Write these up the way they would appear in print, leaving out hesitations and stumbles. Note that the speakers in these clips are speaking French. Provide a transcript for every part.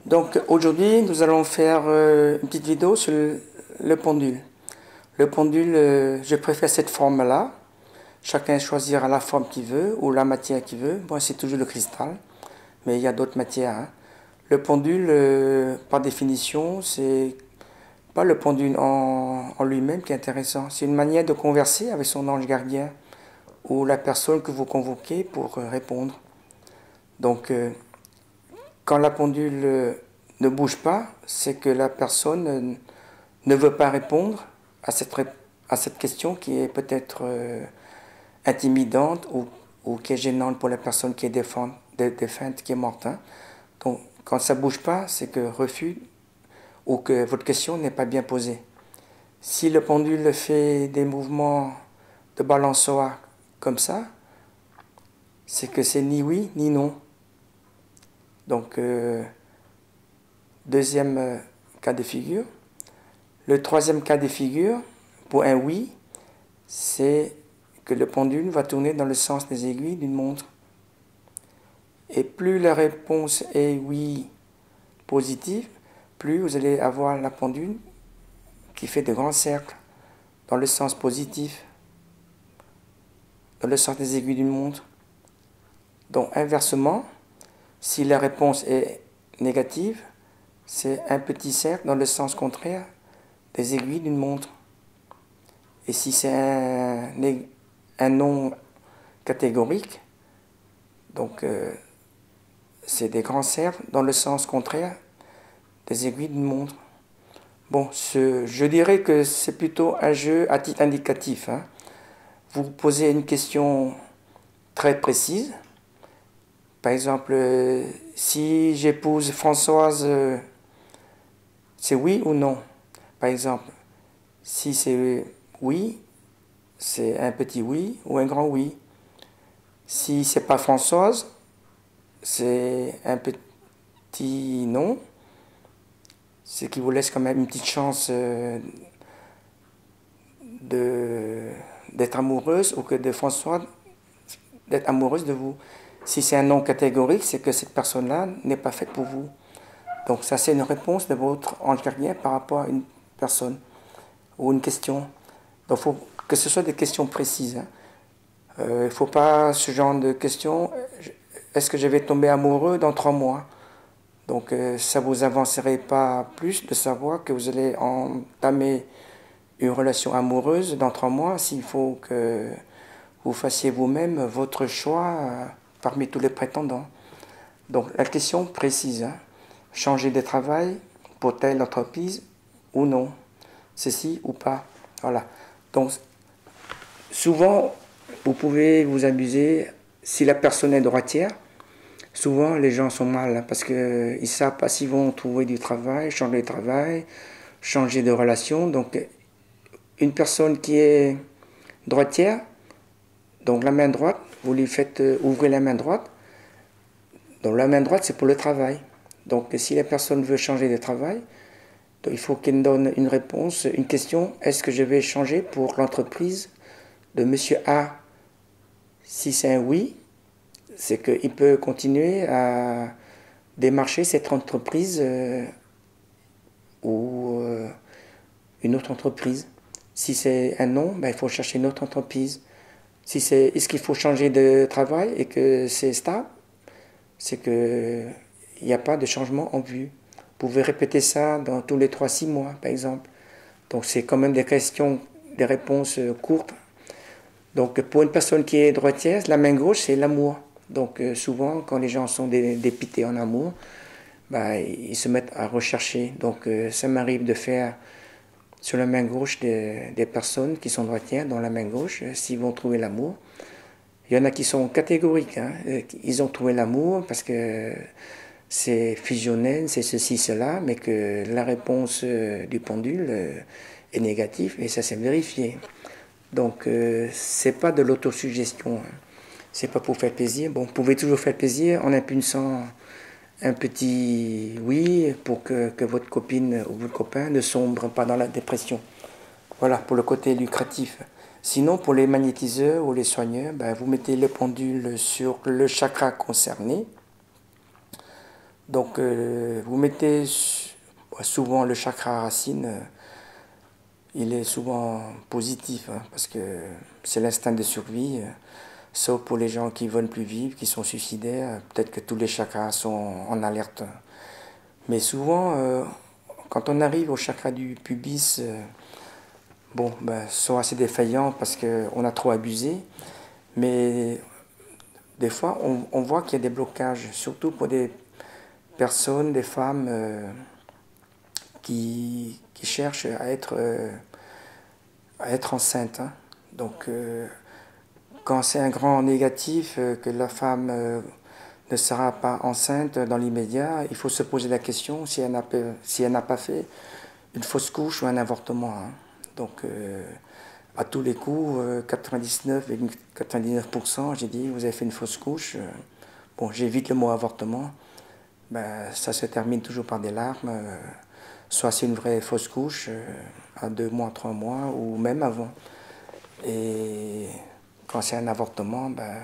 Donc aujourd'hui, nous allons faire une petite vidéo sur le pendule. Le pendule, je préfère cette forme-là. Chacun choisira la forme qu'il veut ou la matière qu'il veut. Moi, c'est toujours le cristal, mais il y a d'autres matières, hein. Le pendule, par définition, c'est pas le pendule en lui-même qui est intéressant. C'est une manière de converser avec son ange gardien ou la personne que vous convoquez pour répondre. Donc, quand la pendule ne bouge pas, c'est que la personne ne veut pas répondre à cette question qui est peut-être intimidante ou qui est gênante pour la personne qui est défunte, qui est morte, hein. Donc, quand ça ne bouge pas, c'est que refus ou que votre question n'est pas bien posée. Si le pendule fait des mouvements de balançoire comme ça, c'est que c'est ni oui ni non. Donc, deuxième cas de figure. Le troisième cas de figure, pour un oui, c'est que le pendule va tourner dans le sens des aiguilles d'une montre. Et plus la réponse est oui positive, plus vous allez avoir la pendule qui fait de grands cercles dans le sens positif, dans le sens des aiguilles d'une montre. Donc inversement, si la réponse est négative, c'est un petit cercle dans le sens contraire des aiguilles d'une montre. Et si c'est un non catégorique, donc c'est des grands cercles dans le sens contraire des aiguilles d'une montre. Bon, je dirais que c'est plutôt un jeu à titre indicatif, hein. Vous posez une question très précise. Par exemple, si j'épouse Françoise, c'est oui ou non? Par exemple, si c'est oui, c'est un petit oui ou un grand oui. Si c'est pas Françoise, c'est un petit non. Ce qui vous laisse quand même une petite chance d'être amoureuse ou que de François d'être amoureuse de vous. Si c'est un non catégorique, c'est que cette personne-là n'est pas faite pour vous. Donc ça, c'est une réponse de votre ange gardien par rapport à une personne ou une question. Donc il faut que ce soit des questions précises, hein. Il ne faut pas ce genre de questions. Est-ce que je vais tomber amoureux dans 3 mois? Donc ça ne vous avancerait pas plus de savoir que vous allez entamer une relation amoureuse dans 3 mois s'il faut que vous fassiez vous-même votre choix parmi tous les prétendants. Donc la question précise, hein, changer de travail pour telle entreprise ou non, ceci ou pas. Voilà. Donc souvent, vous pouvez vous amuser si la personne est droitière. Souvent, les gens sont mal, hein, parce qu'ils ne savent pas s'ils vont trouver du travail, changer de relation. Donc, une personne qui est droitière, donc la main droite, vous lui faites ouvrir la main droite. Donc, la main droite, c'est pour le travail. Donc, si la personne veut changer de travail, donc, il faut qu'elle donne une réponse, une question. Est-ce que je vais changer pour l'entreprise de Monsieur A? Si c'est un oui, c'est qu'il peut continuer à démarcher cette entreprise ou une autre entreprise. Si c'est un non, ben, il faut chercher une autre entreprise. Si est-ce qu'il faut changer de travail et que c'est stable, c'est qu'il n'y a pas de changement en vue. Vous pouvez répéter ça dans tous les 3-6 mois, par exemple. Donc c'est quand même des questions, des réponses courtes. Donc pour une personne qui est droitière, la main gauche, c'est l'amour. Donc souvent, quand les gens sont dépités en amour, bah, ils se mettent à rechercher. Donc ça m'arrive de faire sur la main gauche des personnes qui sont droitières, dans la main gauche, s'ils vont trouver l'amour. Il y en a qui sont catégoriques, hein. Ils ont trouvé l'amour parce que c'est fusionnel, c'est ceci, cela, mais que la réponse du pendule est négative et ça s'est vérifié. Donc c'est pas de l'autosuggestion, hein. C'est pas pour faire plaisir. Bon, vous pouvez toujours faire plaisir en impulsant un petit oui pour que votre copine ou votre copain ne sombre pas dans la dépression. Voilà, pour le côté lucratif. Sinon, pour les magnétiseurs ou les soigneurs, ben, vous mettez le pendule sur le chakra concerné. Donc vous mettez souvent le chakra racine, il est souvent positif, hein, parce que c'est l'instinct de survie, sauf pour les gens qui veulent plus vivre, qui sont suicidaires, peut-être que tous les chakras sont en alerte. Mais souvent, quand on arrive au chakra du pubis, bon, ben, sont assez défaillants parce qu'on a trop abusé, mais des fois, on voit qu'il y a des blocages, surtout pour des personnes, des femmes qui cherchent à être enceintes, hein. Donc, quand c'est un grand négatif, que la femme ne sera pas enceinte dans l'immédiat, il faut se poser la question si elle n'a pas fait une fausse couche ou un avortement, hein. Donc, à tous les coups, 99,99%, j'ai dit, vous avez fait une fausse couche. Bon, j'évite le mot avortement. Ben, ça se termine toujours par des larmes. Soit c'est une vraie fausse couche, à 2 mois, 3 mois, ou même avant. Et quand c'est un avortement, ben,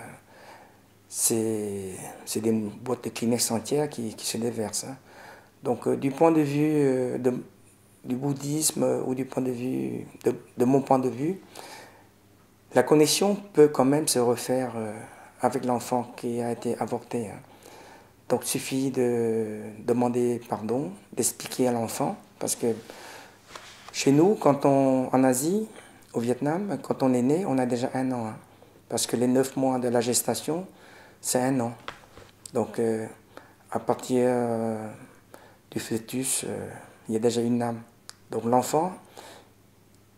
c'est des boîtes de Kleenex entières qui se déversent, hein. Donc, du point de vue du bouddhisme ou du point de vue de mon point de vue, la connexion peut quand même se refaire avec l'enfant qui a été avorté, hein. Donc il suffit de demander pardon, d'expliquer à l'enfant, parce que chez nous, en Asie, au Vietnam, quand on est né, on a déjà 1 an, hein. Parce que les 9 mois de la gestation, c'est 1 an. Donc à partir du fœtus, il y a déjà une âme. Donc l'enfant,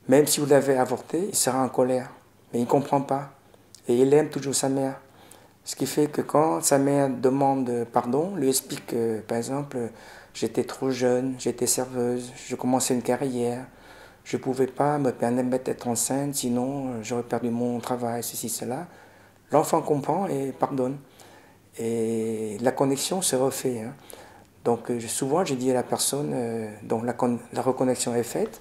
même si vous l'avez avorté, il sera en colère. Mais il ne comprend pas. Et il aime toujours sa mère. Ce qui fait que quand sa mère demande pardon, lui explique que, par exemple, j'étais trop jeune, j'étais serveuse, je commençais une carrière, je ne pouvais pas me permettre d'être enceinte, sinon j'aurais perdu mon travail, ceci, cela. L'enfant comprend et pardonne. Et la connexion se refait, hein. Donc souvent, j'ai dit à la personne dont la reconnexion est faite,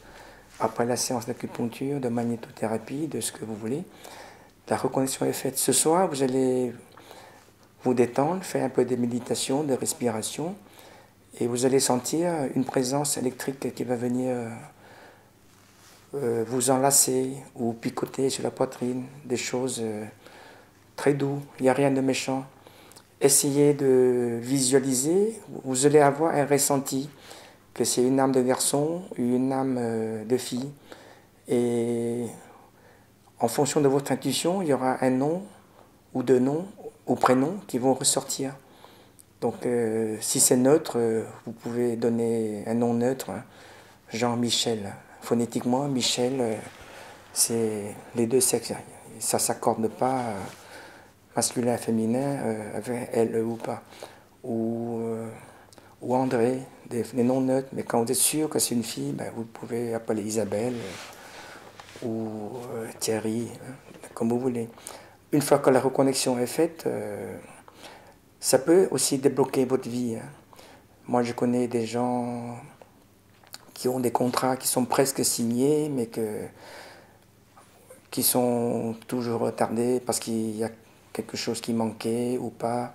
après la séance d'acupuncture, de magnétothérapie, de ce que vous voulez, la reconnexion est faite. Ce soir, vous allez vous détendre, faire un peu de méditation, de respiration, et vous allez sentir une présence électrique qui va venir vous enlacer ou picoter sur la poitrine, des choses très douces, il n'y a rien de méchant. Essayez de visualiser, vous allez avoir un ressenti, que c'est une âme de garçon ou une âme de fille. Et en fonction de votre intuition, il y aura un nom ou deux noms ou prénoms qui vont ressortir. Donc si c'est neutre, vous pouvez donner un nom neutre, hein. Jean-Michel. Phonétiquement, Michel, c'est les deux sexes. Ça ne s'accorde pas masculin, féminin, avec elle ou pas. Ou André, des noms neutres. Mais quand vous êtes sûr que c'est une fille, ben, vous pouvez appeler Isabelle ou Thierry, hein, comme vous voulez. Une fois que la reconnexion est faite, ça peut aussi débloquer votre vie, hein. Moi, je connais des gens qui ont des contrats qui sont presque signés, mais qui sont toujours retardés parce qu'il y a quelque chose qui manquait ou pas.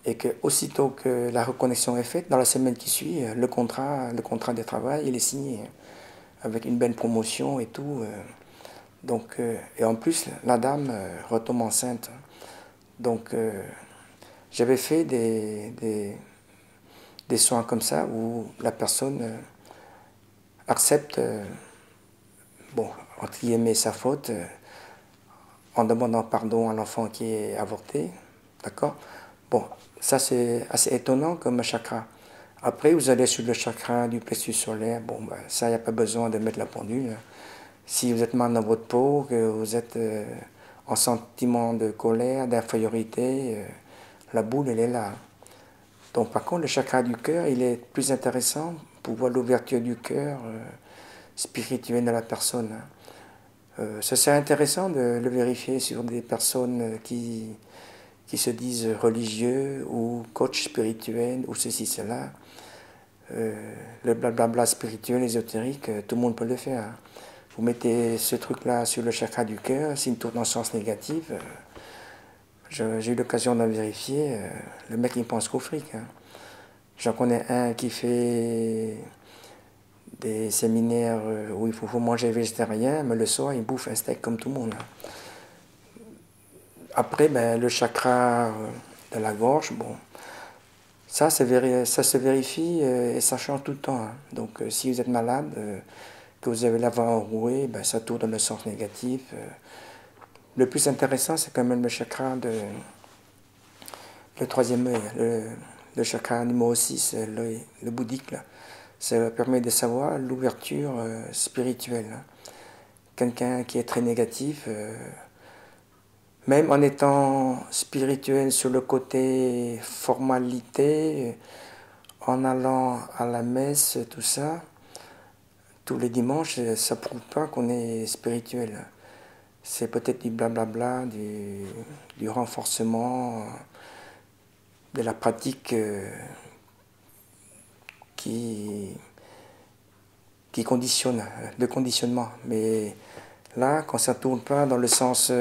Et que aussitôt que la reconnexion est faite, dans la semaine qui suit, le contrat de travail, il est signé, hein, avec une belle promotion et tout. Donc, et en plus, la dame retombe enceinte. Donc, j'avais fait des soins comme ça où la personne accepte, bon, entre guillemets, sa faute en demandant pardon à l'enfant qui est avorté. D'accord? Bon, ça c'est assez étonnant comme chakra. Après, vous allez sur le chakra du plexus solaire. Bon, ben, ça, il n'y a pas besoin de mettre la pendule. Si vous êtes mal dans votre peau, que vous êtes en sentiment de colère, d'infériorité, la boule, elle est là. Donc, par contre, le chakra du cœur, il est plus intéressant pour voir l'ouverture du cœur spirituel de la personne. Ça serait intéressant de le vérifier sur des personnes qui se disent religieux ou coach spirituel ou ceci, cela. Le blablabla spirituel, ésotérique, tout le monde peut le faire. Vous mettez ce truc-là sur le chakra du cœur, s'il tourne en sens négatif, j'ai eu l'occasion d'en vérifier, le mec il pense qu'au fric, hein. J'en connais un qui fait des séminaires où il faut manger végétarien, mais le soir, il bouffe un steak comme tout le monde. Après, ben, le chakra de la gorge, bon, ça, ça se vérifie et ça change tout le temps. Donc, si vous êtes malade, que vous avez la voix enrouée, ben, ça tourne dans le sens négatif. Le plus intéressant, c'est quand même le chakra le troisième œil, le chakra numéro 6, l'œil, le bouddhique. Là. Ça permet de savoir l'ouverture spirituelle. Quelqu'un qui est très négatif, même en étant spirituel sur le côté formalité, en allant à la messe, tout ça, tous les dimanches, ça prouve pas qu'on est spirituel. C'est peut-être du blablabla, du renforcement, de la pratique qui, conditionne, de conditionnement. Mais là, quand ça ne tourne pas dans le sens